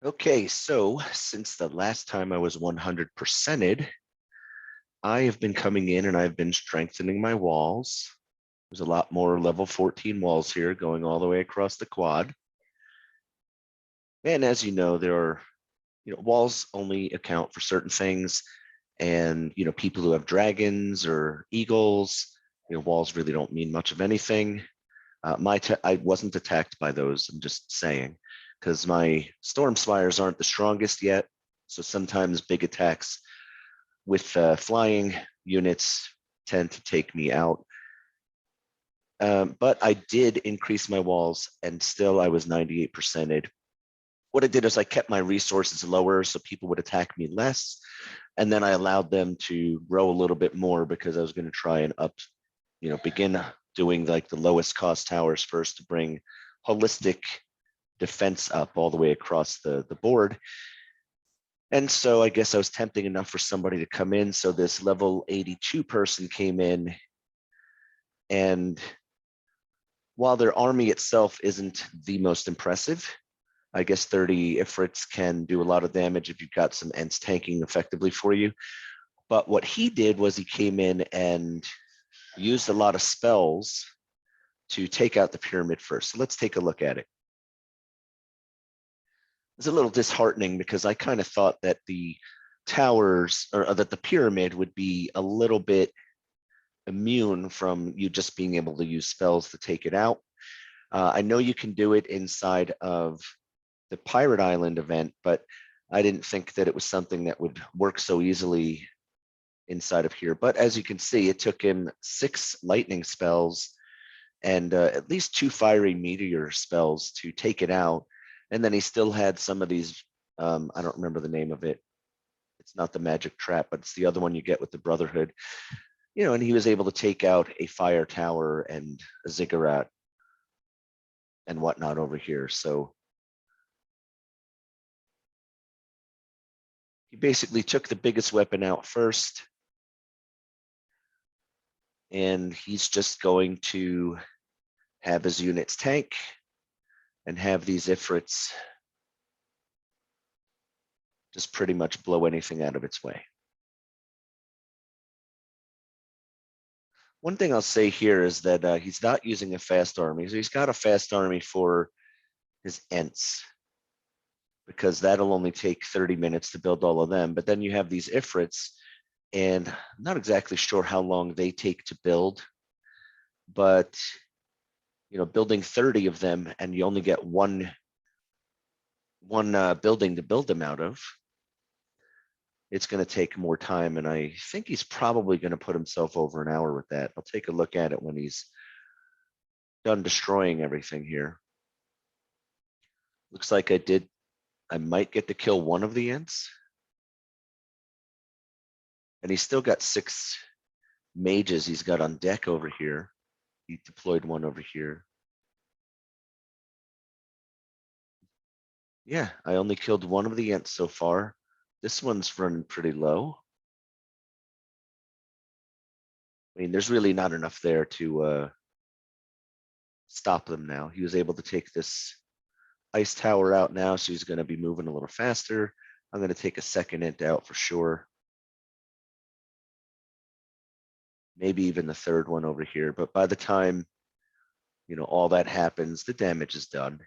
Okay, so since the last time I was 100%ed, I have been coming in and I've been strengthening my walls. There's a lot more level 14 walls here going all the way across the quad. And as you know, there are, walls only account for certain things. And, people who have dragons or eagles, walls really don't mean much of anything. I wasn't attacked by those, I'm just saying, because my storm spires aren't the strongest yet. So sometimes big attacks with flying units tend to take me out. But I did increase my walls and still I was 98%ed. What I did is I kept my resources lower so people would attack me less. And then I allowed them to grow a little bit more because I was going to try and begin doing like the lowest cost towers first to bring holistic defense up all the way across the board. And so I guess I was tempting enough for somebody to come in. So this level 82 person came in, and while their army itself isn't the most impressive, I guess 30 Ifrits can do a lot of damage if you've got some Ents tanking effectively for you. But what he did was he came in and used a lot of spells to take out the pyramid first. So let's take a look at it. It's a little disheartening because I kind of thought that the towers or that the pyramid would be a little bit immune from you just being able to use spells to take it out. I know you can do it inside of the Pirate Island event, but I didn't think that it was something that would work so easily inside of here. But as you can see, it took him 6 lightning spells and at least 2 fiery meteor spells to take it out. And then he still had some of these, I don't remember the name of it. It's not the magic trap, but it's the other one you get with the Brotherhood. And he was able to take out a fire tower and a ziggurat and whatnot over here. So he basically took the biggest weapon out first. And he's just going to have his units tank and have these Ifrits just pretty much blow anything out of its way. One thing I'll say here is that he's not using a fast army. So he's got a fast army for his Ents, because that'll only take 30 minutes to build all of them. But then you have these Ifrits, and I'm not exactly sure how long they take to build, but building 30 of them and you only get one building to build them out of, it's going to take more time. And I think he's probably going to put himself over an hour with that. I'll take a look at it when he's done destroying everything here. Looks like I might get to kill one of the Ents. And he's still got 6 mages he's got on deck over here. He deployed one over here. Yeah, I only killed one of the Ents so far. This one's running pretty low. I mean, there's really not enough there to stop them now. He was able to take this ice tower out now, so he's going to be moving a little faster. I'm going to take a second Ent out for sure. Maybe even the third one over here. But by the time, all that happens, the damage is done.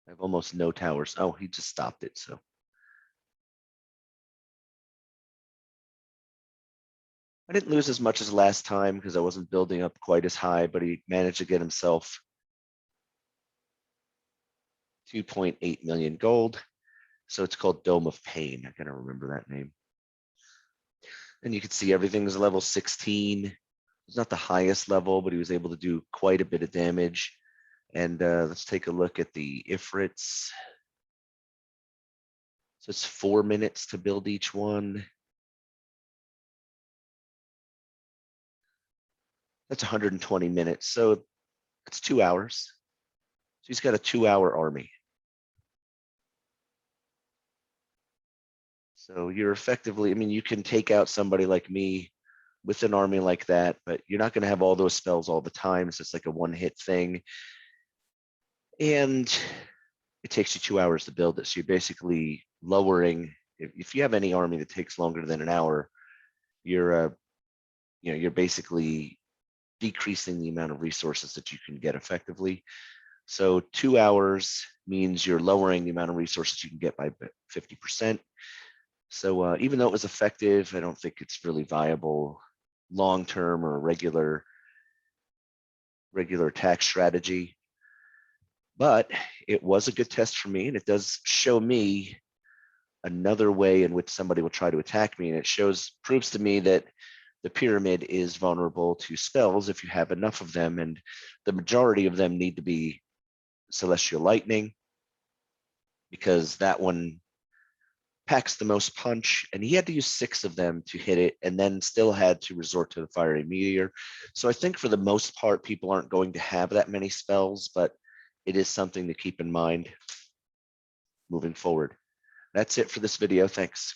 I have almost no towers. Oh, he just stopped it, so. I didn't lose as much as last time because I wasn't building up quite as high, but he managed to get himself 2.8 million gold. So it's called Dome of Pain. I gotta remember that name. And you can see everything's level 16. It's not the highest level, but he was able to do quite a bit of damage. And let's take a look at the Ifrits. So it's 4 minutes to build each one. That's 120 minutes. So it's 2 hours. So he's got a 2-hour army. So you're effectively, I mean, you can take out somebody like me with an army like that, but you're not going to have all those spells all the time. So it's like a one-hit thing. And it takes you 2 hours to build it. So you're basically lowering, if you have any army that takes longer than an hour, you're you're basically decreasing the amount of resources that you can get effectively. So 2 hours means you're lowering the amount of resources you can get by 50%. So even though it was effective, I don't think it's really viable long-term or regular attack strategy. But it was a good test for me, and it does show me another way in which somebody will try to attack me. And it proves to me that the pyramid is vulnerable to spells if you have enough of them, and the majority of them need to be celestial lightning, because that one packs the most punch, and he had to use 6 of them to hit it, and then still had to resort to the fiery meteor. So I think for the most part, people aren't going to have that many spells, but it is something to keep in mind moving forward. That's it for this video. Thanks.